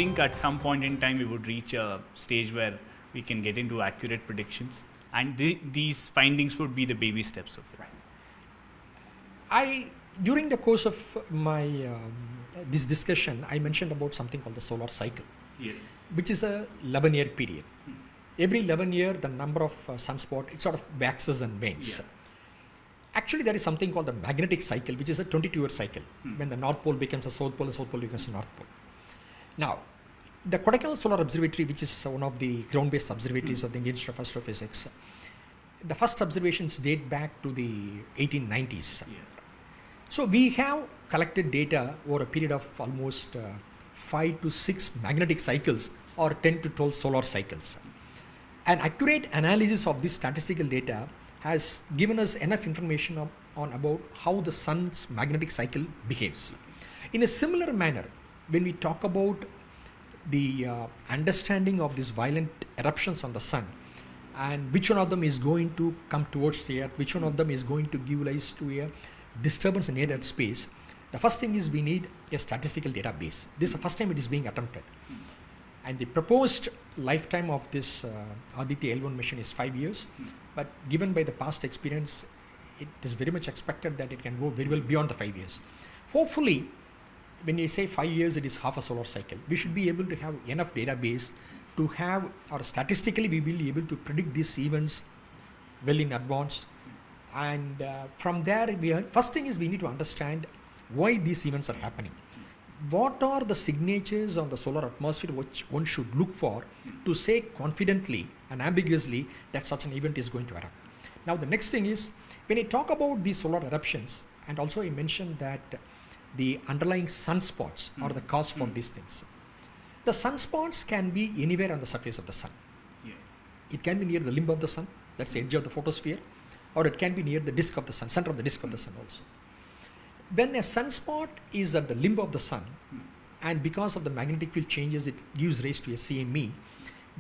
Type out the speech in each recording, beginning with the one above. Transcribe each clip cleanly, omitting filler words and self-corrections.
think at some point in time we would reach a stage where we can get into accurate predictions, and these findings would be the baby steps of it. During the course of my this discussion, I mentioned about something called the solar cycle, Yes. which is a 11-year period. Every 11 year, the number of sunspot, it sort of waxes and wanes. Yeah. Actually, there is something called the magnetic cycle, which is a 22-year cycle, when the North Pole becomes a South Pole, the South Pole becomes a North Pole. Now, the Kodaikanal Solar Observatory, which is one of the ground-based observatories of the Indian Institute of Astrophysics, the first observations date back to the 1890s. Yeah. So we have collected data over a period of almost 5 to 6 magnetic cycles or 10 to 12 solar cycles. An accurate analysis of this statistical data has given us enough information on about how the sun's magnetic cycle behaves. In a similar manner, when we talk about the understanding of these violent eruptions on the sun, and which one of them is going to come towards the earth, which one of them is going to give rise to a disturbance in near earth space, the first thing is we need a statistical database. This is the first time it is being attempted. And the proposed lifetime of this Aditya L1 mission is 5 years, but given by the past experience, it is very much expected that it can go very well beyond the 5 years. Hopefully, when you say 5 years, it is half a solar cycle. We should be able to have enough database to have, or statistically we will be able to predict these events well in advance. And from there, first thing is we need to understand why these events are happening. What are the signatures on the solar atmosphere which one should look for to say confidently and ambiguously that such an event is going to erupt. Now the next thing is, when I talk about these solar eruptions, and also I mentioned that the underlying sunspots are the cause for these things. The sunspots can be anywhere on the surface of the sun. Yeah. It can be near the limb of the sun, that's the edge of the photosphere, or it can be near the disk of the sun, center of the disk of the sun also. When a sunspot is at the limb of the sun, and because of the magnetic field changes, it gives rise to a CME,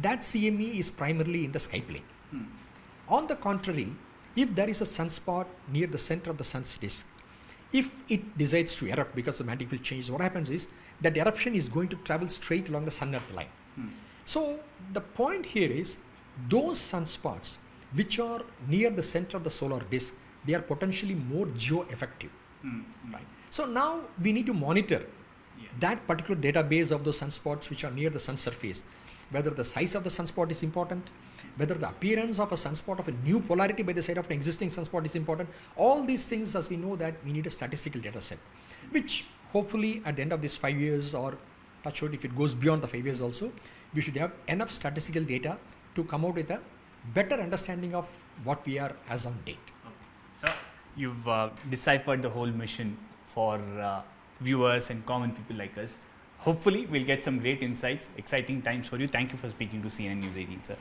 that CME is primarily in the sky plane. On the contrary, if there is a sunspot near the center of the sun's disk, if it decides to erupt because the magnetic field changes, what happens is that the eruption is going to travel straight along the sun-earth line. So the point here is, those sunspots which are near the center of the solar disk, they are potentially more geo-effective. Right. So now we need to monitor that particular database of those sunspots which are near the sun surface, whether the size of the sunspot is important, whether the appearance of a sunspot of a new polarity by the side of an existing sunspot is important. All these things, as we know, that we need a statistical data set, which hopefully at the end of these 5 years, or touch wood, if it goes beyond the 5 years also, we should have enough statistical data to come out with a better understanding of what we are as on date. So you've deciphered the whole mission for viewers and common people like us. Hopefully, we'll get some great insights, exciting times for you. Thank you for speaking to CNN News 18, sir.